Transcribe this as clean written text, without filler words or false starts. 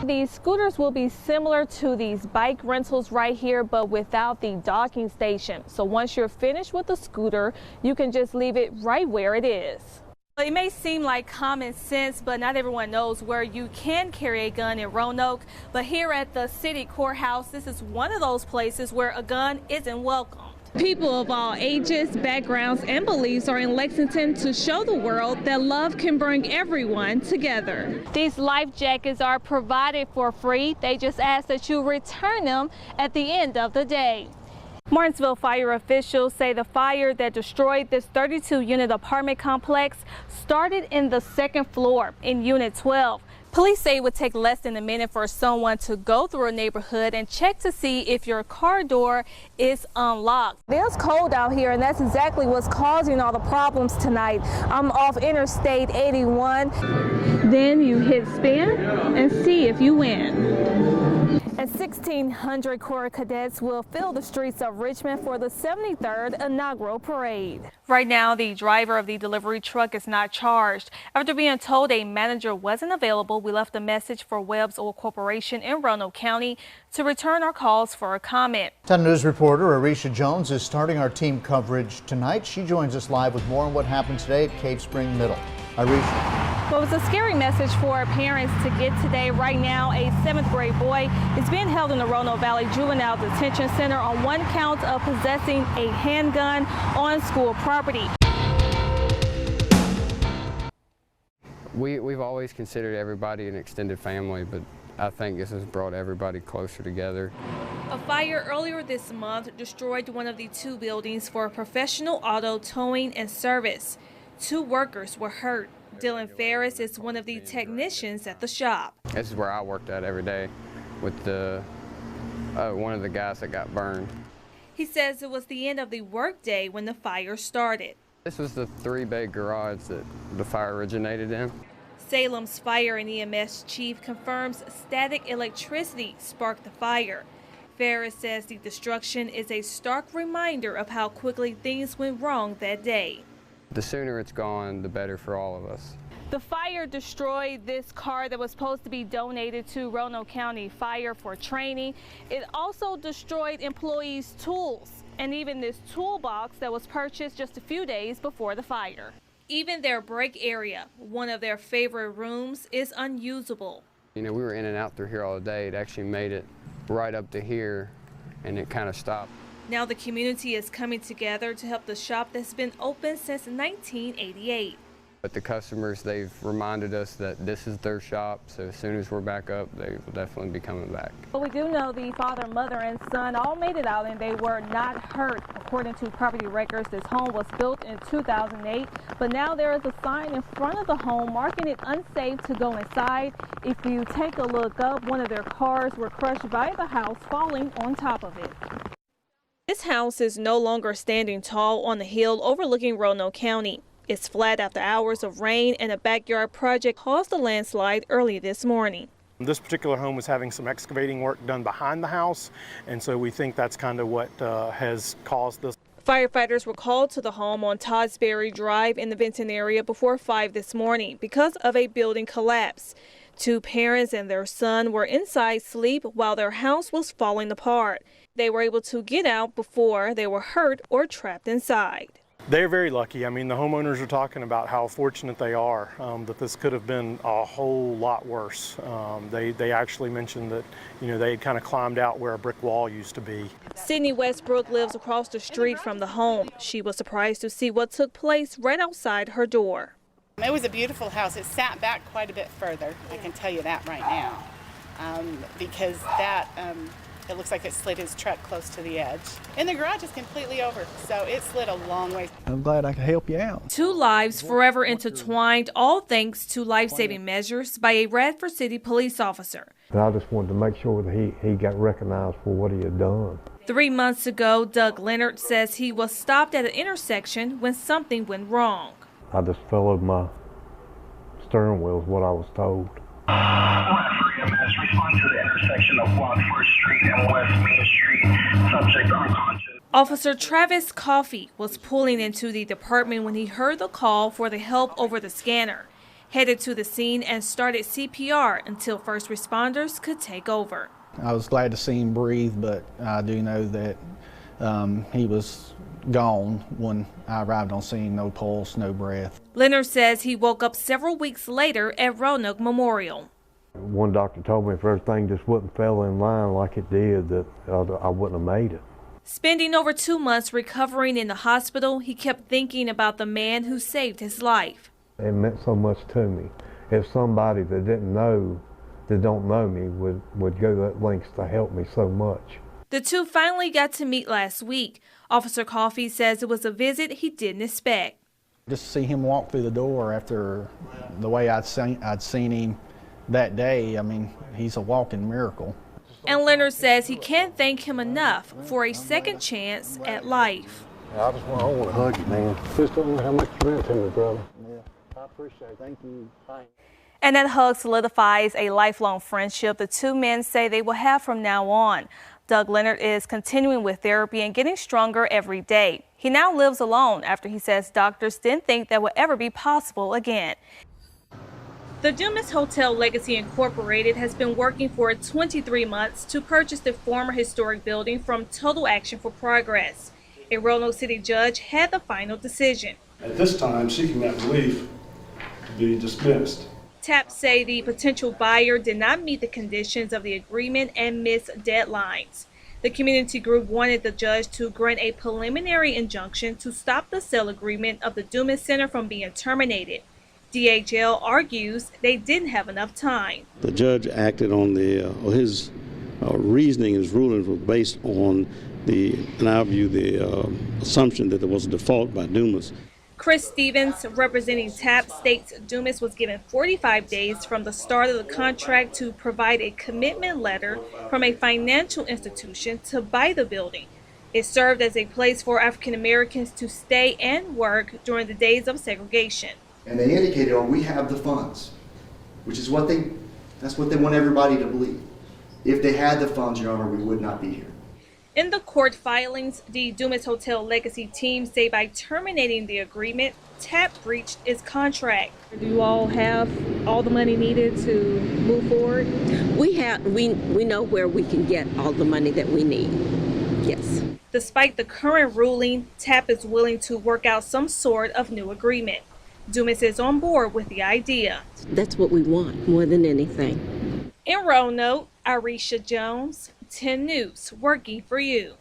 These scooters will be similar to these bike rentals right here, but without the docking station. So once you're finished with the scooter, you can just leave it right where it is. It may seem like common sense, but not everyone knows where you can carry a gun in Roanoke. But here at the city courthouse, this is one of those places where a gun isn't welcome. People of all ages, backgrounds, and beliefs are in Lexington to show the world that love can bring everyone together. These life jackets are provided for free. They just ask that you return them at the end of the day. Martinsville fire officials say the fire that destroyed this 32-unit apartment complex started in the second floor in Unit 12. Police say it would take less than a minute for someone to go through a neighborhood and check to see if your car door is unlocked. It's cold out here, and that's exactly what's causing all the problems tonight. I'm off Interstate 81. Then you hit spin and see if you win. And 1,600 Corps cadets will fill the streets of Richmond for the 73rd inaugural parade. Right now, the driver of the delivery truck is not charged. After being told a manager wasn't available, we left a message for Webb's Oil Corporation in Roanoke County to return our calls for a comment. 10 News reporter Irisha Jones is starting our team coverage tonight. She joins us live with more on what happened today at Cave Spring Middle. Irisha. Well, it was a scary message for parents to get today. Right now, a 7th grade boy is being held in the Roanoke Valley Juvenile Detention Center on one count of possessing a handgun on school property. We've always considered everybody an extended family, but I think this has brought everybody closer together. A fire earlier this month destroyed one of the 2 buildings for professional auto towing and service. 2 workers were hurt. Dylan Ferris is one of the technicians at the shop. This is where I worked at every day with one of the guys that got burned. He says it was the end of the workday when the fire started. This was the 3-bay garage that the fire originated in. Salem's fire and EMS chief confirms static electricity sparked the fire. Ferris says the destruction is a stark reminder of how quickly things went wrong that day. The sooner it's gone, the better for all of us. The fire destroyed this car that was supposed to be donated to Roanoke County Fire for training. It also destroyed employees' tools and even this toolbox that was purchased just a few days before the fire. Even their break area, one of their favorite rooms, is unusable. You know, we were in and out through here all day. It actually made it right up to here, and it kind of stopped. Now the community is coming together to help the shop that's been open since 1988. But the customers, they've reminded us that this is their shop, so as soon as we're back up, they will definitely be coming back. But we do know the father, mother, and son all made it out and they were not hurt. According to property records, this home was built in 2008, but now there is a sign in front of the home marking it unsafe to go inside. If you take a look up, one of their cars were crushed by the house falling on top of it. This house is no longer standing tall on the hill overlooking Roanoke County. It's flat after hours of rain, and a backyard project caused a landslide early this morning. This particular home was having some excavating work done behind the house, and so we think that's kind of what has caused this. Firefighters were called to the home on Toddsbury Drive in the Benton area before 5 this morning because of a building collapse. 2 parents and their son were inside asleep while their house was falling apart. They were able to get out before they were hurt or trapped inside. They're very lucky. I mean, the homeowners are talking about how fortunate they are that this could have been a whole lot worse. They actually mentioned that, you know, they had kind of climbed out where a brick wall used to be. Sydney Westbrook lives across the street from the home. She was surprised to see what took place right outside her door. It was a beautiful house. It sat back quite a bit further, I can tell you that right now, because it looks like it slid his truck close to the edge. And the garage is completely over, so it slid a long way. I'm glad I could help you out. 2 lives forever intertwined, all thanks to life-saving measures by a Radford City police officer. I just wanted to make sure that he got recognized for what he had done. 3 months ago, Doug Leonard says he was stopped at an intersection when something went wrong. I just followed my steering wheel is what I was told. Respond to the intersection of West 1st Street and West Main Street. Subject unconscious. Officer Travis Coffey was pulling into the department when he heard the call for the help over the scanner. headed to the scene and started CPR until first responders could take over. I was glad to see him breathe, but I do know that he was gone when I arrived on scene. No pulse, no breath. Leonard says he woke up several weeks later at Roanoke Memorial. One doctor told me if everything just wouldn't fell in line like it did, that I wouldn't have made it. Spending over 2 months recovering in the hospital, he kept thinking about the man who saved his life. It meant so much to me. If somebody that don't know me would go that lengths to help me so much. The two finally got to meet last week. Officer Coffey says it was a visit he didn't expect. Just to see him walk through the door after the way I'd seen him that day, I mean, he's a walking miracle. And Leonard says he can't thank him enough for a second chance at life. I want to hug you, man. Just don't know how much you meant to me, brother. Yeah, I appreciate it. Thank you. Bye. And that hug solidifies a lifelong friendship the two men say they will have from now on. Doug Leonard is continuing with therapy and getting stronger every day. He now lives alone after he says doctors didn't think that would ever be possible again. The Dumas Hotel Legacy Incorporated has been working for 23 months to purchase the former historic building from Total Action for Progress. A Roanoke City judge had the final decision. At this time, seeking that relief to be dismissed. TAP say the potential buyer did not meet the conditions of the agreement and missed deadlines. The community group wanted the judge to grant a preliminary injunction to stop the sale agreement of the Dumas Center from being terminated. DHL argues they didn't have enough time. The judge acted on his reasoning, his rulings were based on in our view, the assumption that there was a default by Dumas. Chris Stevens, representing TAP, states Dumas was given 45 days from the start of the contract to provide a commitment letter from a financial institution to buy the building. It served as a place for African Americans to stay and work during the days of segregation. And they indicated, oh, we have the funds, which is that's what they want everybody to believe. If they had the funds, Your Honor, we would not be here. In the court filings, the Dumas Hotel Legacy team say by terminating the agreement, TAP breached its contract. Do you all have all the money needed to move forward? We know where we can get all the money that we need. Yes. Despite the current ruling, TAP is willing to work out some sort of new agreement. Dumas is on board with the idea. That's what we want more than anything. In Roanoke, Irisha Jones, 10 News, working for you.